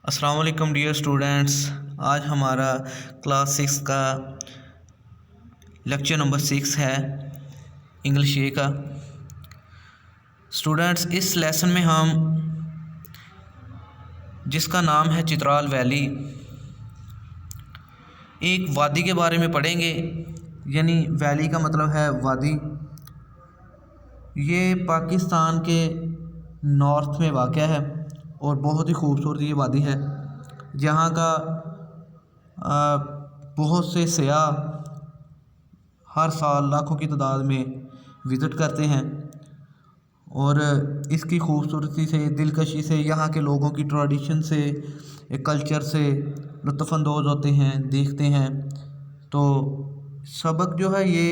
अस्सलाम वालेकुम dear students. आज हमारा क्लास 6 का लेक्चर नंबर 6 है इंग्लिश ए का। स्टूडेंट्स, इस लेसन में हम जिसका नाम है चित्राल वैली, एक वादी के बारे में पढ़ेंगे। यानी वैली का मतलब है वादी। ये पाकिस्तान के नॉर्थ में वाक़या है और बहुत ही खूबसूरत ये वादी है। जहाँ का बहुत से सयाह हर साल लाखों की तादाद में विज़िट करते हैं और इसकी खूबसूरती से, दिलकशी से, यहाँ के लोगों की ट्रेडिशन से, एक कल्चर से लुत्फ़अंदोज़ होते हैं, देखते हैं। तो सबक जो है ये,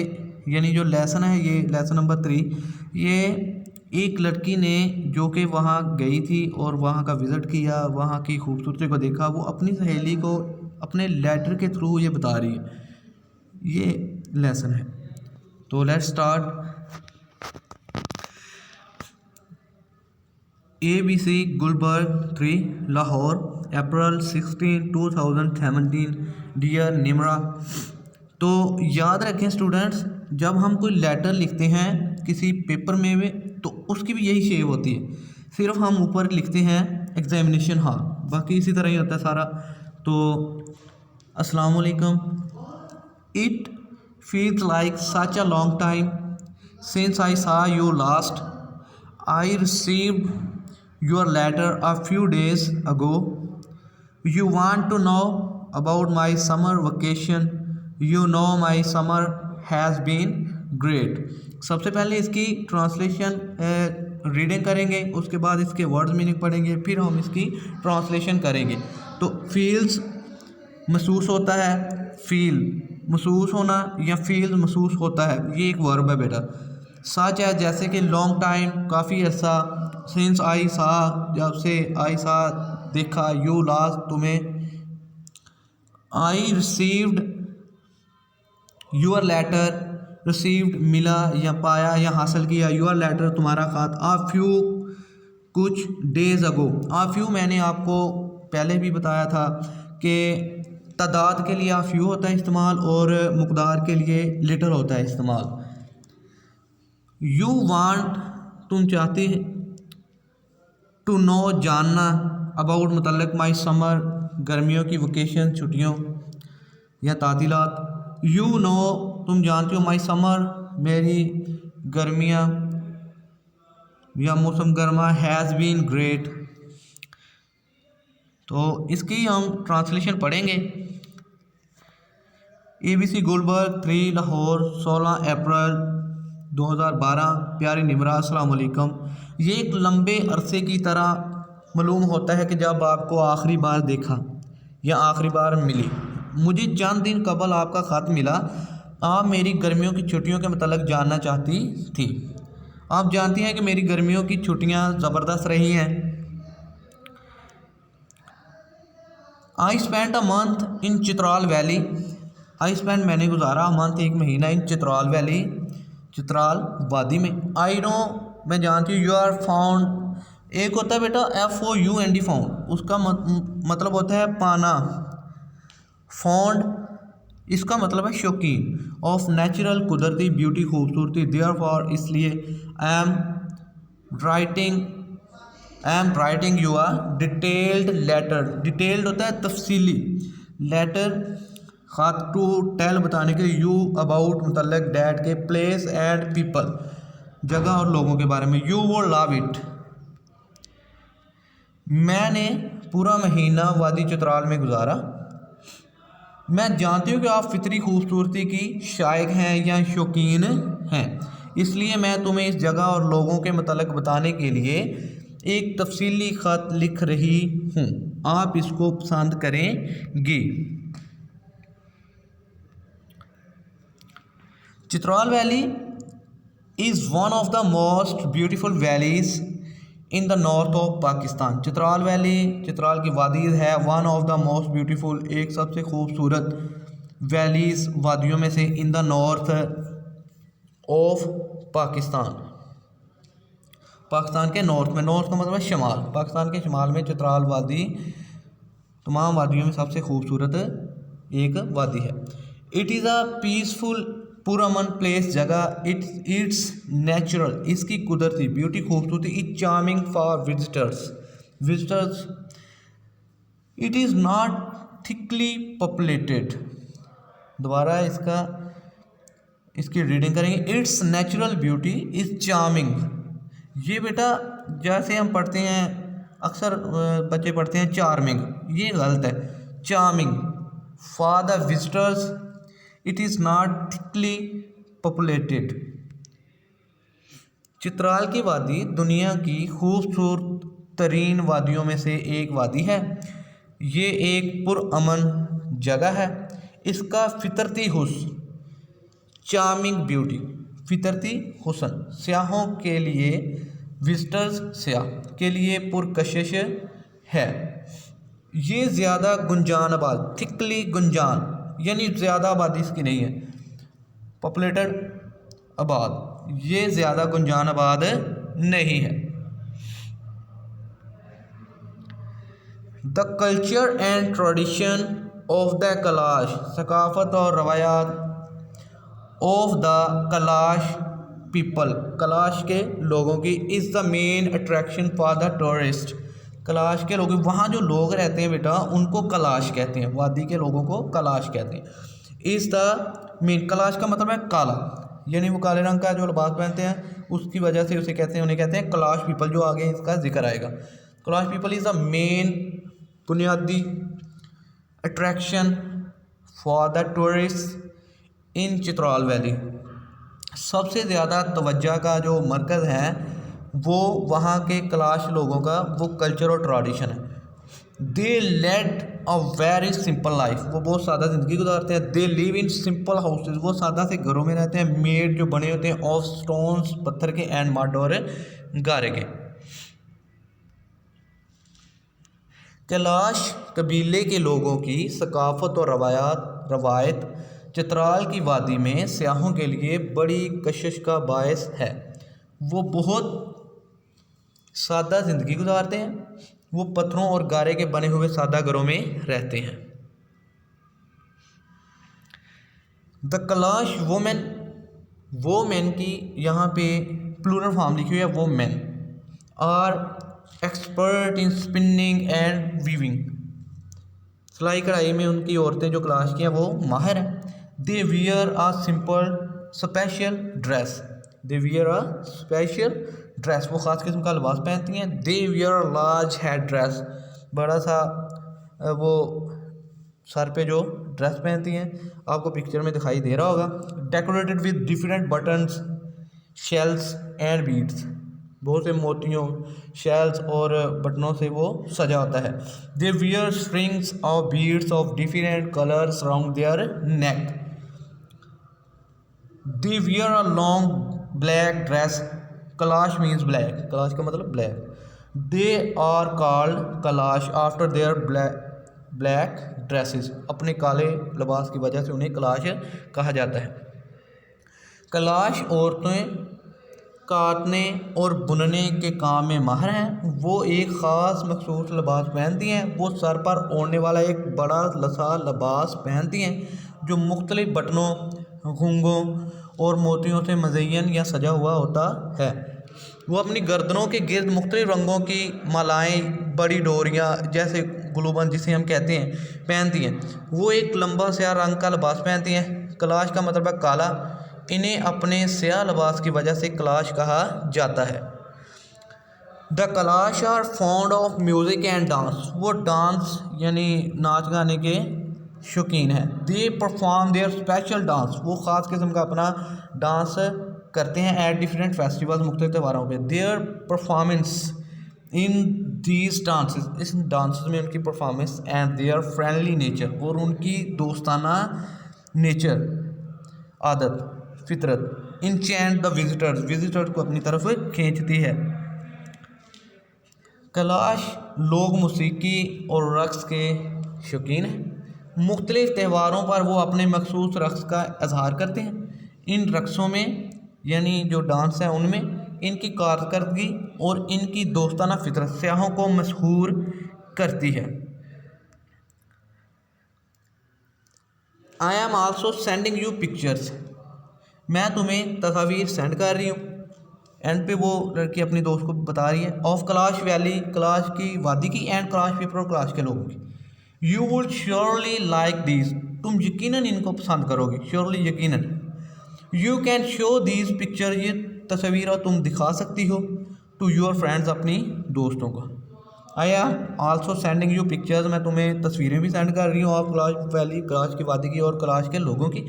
यानी जो लेसन है, ये लेसन नंबर 3, ये एक लड़की ने जो कि वहाँ गई थी और वहाँ का विज़िट किया, वहाँ की खूबसूरती को देखा, वो अपनी सहेली को अपने लेटर के थ्रू ये बता रही है। ये लेसन है। तो let's start. ABC Gulberg 3 Lahore April 16 2017 dear Nimra. तो याद रखें स्टूडेंट्स, जब हम कोई लेटर लिखते हैं किसी पेपर में तो उसकी भी यही शेप होती है। सिर्फ हम ऊपर लिखते हैं एग्जामिनेशन हॉल, बाकी इसी तरह ही होता है सारा। तो अस्सलाम वालेकुम। It feels like such a long time since I saw you last. I received your letter a few days ago. You want to know about my summer vacation. You know my summer has been great. सबसे पहले इसकी translation reading करेंगे, उसके बाद इसके words meaning पढ़ेंगे, फिर हम इसकी ट्रांसलेशन करेंगे। तो फील्स महसूस होता है, फील महसूस होना या फील महसूस होता है, ये एक वर्ब है बेटा। सच है जैसे कि लॉन्ग टाइम काफ़ी अर्सा, सिंस आई सा जब से, आई सा देखा, यू लास्ट तुम्हें, I received your letter, received मिला या पाया या हासिल किया, यूर लेटर तुम्हारा ख़त, आ फ्यू कुछ डेज अगो। आ फ्यू मैंने आपको पहले भी बताया था कि तादाद के लिए आ फ्यू होता है इस्तेमाल और मुकदार के लिए लिटर होता है इस्तेमाल। यू वांट तुम चाहते, टू नो जानना, अबाउट मतलब माई समर गर्मियों की वकेशन छुट्टियों या तातीलात। यू नो तुम जानते हो, माई समर मेरी गर्मियाँ या मौसम गर्मा, हैज़ बीन ग्रेट। तो इसकी हम ट्रांसलेशन पढ़ेंगे। ABC गुलबर्ग 3 लाहौर 16 अप्रैल 2012 प्यारी निमरा अस्सलाम वालेकुम। ये एक लंबे अरसे की तरह मालूम होता है कि जब आपको आखिरी बार देखा या आखिरी बार मिली। मुझे चंद दिन कबल आपका ख़त मिला। आप मेरी गर्मियों की छुट्टियों के मतलब जानना चाहती थी। आप जानती हैं कि मेरी गर्मियों की छुट्टियां ज़बरदस्त रही हैं। I spent a month in Chitral valley. I spend मैंने गुजारा, मंथ एक महीना, इन चित्राल वैली चित्राल वादी में। आई नो मैं जानती हूँ, यू आर फाउंड, एक होता है बेटा FOUND फाउंड, उसका मतलब होता है पाना। फाउंड इसका मतलब है शौकीन, ऑफ नेचुरल कुदरती ब्यूटी खूबसूरती। देयरफॉर इसलिए, I am writing you are detailed letter. Detailed होता है तफसीली, लेटर ख़त, टू टेल बताने के लिए, यू अबाउट मतलब डैट के, प्लेस एंड पीपल जगह और लोगों के बारे में। यू वो लव इट। मैंने पूरा महीना वादी चित्राल में गुजारा। मैं जानती हूँ कि आप फितरी खूबसूरती की शायक हैं या शौकीन हैं, इसलिए मैं तुम्हें इस जगह और लोगों के मतलब बताने के लिए एक तफसीली ख़त लिख रही हूँ। आप इसको पसंद करेंगी। Chitral valley is one of the most beautiful valleys in the north of Pakistan. Chitral valley, Chitral की वादी है one of the most beautiful, एक सबसे खूबसूरत वैलीज़ वादियों में से, in the north of Pakistan, Pakistan के नॉर्थ में। नॉर्थ का मतलब है शमाल, पाकिस्तान के शमाल में चित्राल वादी तमाम वादियों में सबसे खूबसूरत एक वादी है। इट इज़ अ पीसफुल पुरअमन प्लेस, जगह इट्स नेचुरल, इसकी कुदरती ब्यूटी खूबसूरती, it charming for visitors it is not thickly populated. दोबारा इसकी रीडिंग करेंगे। It's natural beauty is charming. ये बेटा जैसे हम पढ़ते हैं अक्सर बच्चे पढ़ते हैं चार्मिंग, ये गलत है। Charming for the visitors it is not thickly populated. Chitral की वादी दुनिया की खूबसूरत तरीन वादियों में से एक वादी है। ये एक पुरअमन जगह है। इसका फितरती हुस्न, चार्मिंग ब्यूटी, फितरती हुस्न सयाहों के लिए, विजिटर्स सयाह के लिए पुरकशिश है। ये ज़्यादा गुंजान आबाद, थिकली गुंजान यानी ज़्यादा आबादी इसकी नहीं है, पॉपुलेटेड आबाद, ये ज़्यादा गुंजान आबाद नहीं है। The culture and tradition of the Kalash, सकाफ़त और रवायात of the Kalash people, Kalash के लोगों की, is the main attraction for the tourist. Kalash के लोग, वहाँ जो लोग रहते हैं बेटा उनको कलाश कहते हैं, वादी के लोगों को कलाश कहते हैं। इज़ द मेन, कलाश का मतलब है काला, यानी वो काले रंग का जो लिबास पहनते हैं उसकी वजह से उसे कहते हैं, उन्हें कहते हैं कलाश पीपल, जो आगे इसका जिक्र आएगा। कलाश पीपल इज़ द मेन, बुनियादी attraction for the tourist in Chitral valley. सबसे ज़्यादा तवज्जो का जो मरकज़ है वो वहाँ के कलाश लोगों का वो कल्चर और ट्रेडिशन है। They led a very simple life, वो बहुत सादा ज़िंदगी गुजारते हैं। They live in simple houses, वो सादा से घरों में रहते हैं। मेड जो बने होते हैं ऑफ स्टोन्स, पत्थर के, एंड मड और गारे के। कैलाश कबीले के लोगों की सकाफ़त और रवायत चित्राल की वादी में सयाहों के लिए बड़ी कशिश का बायस है। वो बहुत सादा ज़िंदगी गुजारते हैं, वो पत्थरों और गारे के बने हुए सादा घरों में रहते हैं। द कलाश वोमेन, वोमेन की यहाँ पे प्लूरल फॉर्म लिखी हुई है, women are expert in spinning and weaving, सिलाई कढ़ाई में उनकी औरतें जो कलाश की हैं वो माहिर हैं। दे wear a simple special dress, they wear a special dress, वो ख़ास किस्म का लिबास पहनती हैं। दे wear a large head dress, बड़ा सा वो सर पे जो ड्रेस पहनती हैं, आपको पिक्चर में दिखाई दे रहा होगा। Decorated with different buttons, shells and beads, बहुत से मोतियों, शेल्स और बटनों से वो सजा होता है। They wear strings of beads of different colours around their neck. They wear a long black dress, Kalash means black, Kalash का मतलब black. They are called Kalash after their black dresses, अपने काले लिबास की वजह से उन्हें कलाश कहा जाता है। कलाश औरतें काटने और बुनने के काम में माहिर हैं। वो एक ख़ास मखसूस लिबास पहनती हैं। वो सर पर ओढ़ने वाला एक बड़ा लसा लिबास पहनती हैं जो मुख्तलिफ बटनों, घुंघों और मोतियों से मज़य्यन या सजा हुआ होता है। वो अपनी गर्दनों के गिर्द मुख्तलिफ रंगों की मालाएँ, बड़ी डोरियाँ जैसे गुलूबंद जिसे हम कहते हैं, पहनती हैं। वो एक लंबा स्याह रंग का लिबास पहनती हैं। कलाश का मतलब है काला। इन्हें अपने स्याह लिबास की वजह से कलाश कहा जाता है। The Kalash are fond of music and dance, वो डांस यानी नाच गाने के शौकीन हैं। They perform their special dance, वो ख़ास किस्म का अपना डांस करते हैं एट डिफरेंट फेस्टिवल्स, मुख्तलिफ त्योहारों पे। Their performance in these dances, इस डांसेस में उनकी performance, and their friendly nature, और उनकी दोस्ताना नेचर, आदत, फितरत, इंचेंट द विजिटर्स को अपनी तरफ खींचती है। कलाश लोग मौसीकी और रक़्स के शौकीन हैं। मुख्तलिफ त्योहारों पर वो अपने मखसूस रक़्स का इजहार करते हैं। इन रक़्सों में यानी जो डांस है उनमें इनकी कारकर्दगी और इनकी दोस्ताना फितरत सयाहों को मशहूर करती है। I am also sending you pictures, मैं तुम्हें तस्वीर सेंड कर रही हूँ। एंड पे वो लड़की अपनी दोस्त को बता रही है ऑफ कैलाश वैली, कैलाश की वादी की, एंड कैलाश पीपल और कैलाश के लोगों की। You would surely like this, तुम यकीनन इनको पसंद करोगे, श्योरली यकीनन। You can show these picture, ये तस्वीर तुम दिखा सकती हो, टू योर फ्रेंड्स, अपनी दोस्तों को। I am also sending you pictures, मैं तुम्हें तस्वीरें भी सेंड कर रही हूँ ऑफ कैलाश वैली, कैलाश की वादी की और कैलाश के लोगों की।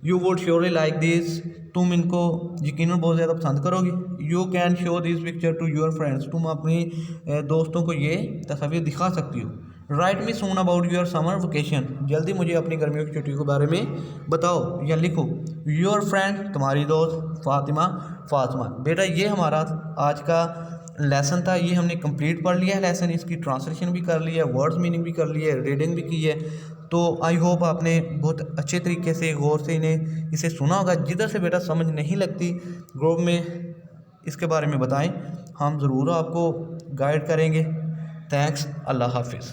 You would surely like this, तुम इनको यकीनन बहुत ज़्यादा पसंद करोगी। You can show this picture to your friends, तुम अपनी दोस्तों को ये तस्वीर दिखा सकती हो। Write me soon about your summer vacation, जल्दी मुझे अपनी गर्मियों की छुट्टियों के बारे में बताओ या लिखो। योर फ्रेंड, तुम्हारी दोस्त फातिमा, फातिमा। बेटा ये हमारा आज का लेसन था, ये हमने कंप्लीट पढ़ लिया है लेसन, इसकी ट्रांसलेशन भी कर ली है, वर्ड्स मीनिंग भी कर ली है, रीडिंग भी की है। तो आई होप आपने बहुत अच्छे तरीके से गौर से इसे सुना होगा। जिधर से बेटा समझ नहीं लगती ग्रुप में इसके बारे में बताएं, हम ज़रूर आपको गाइड करेंगे। थैंक्स, अल्लाह हाफिज़।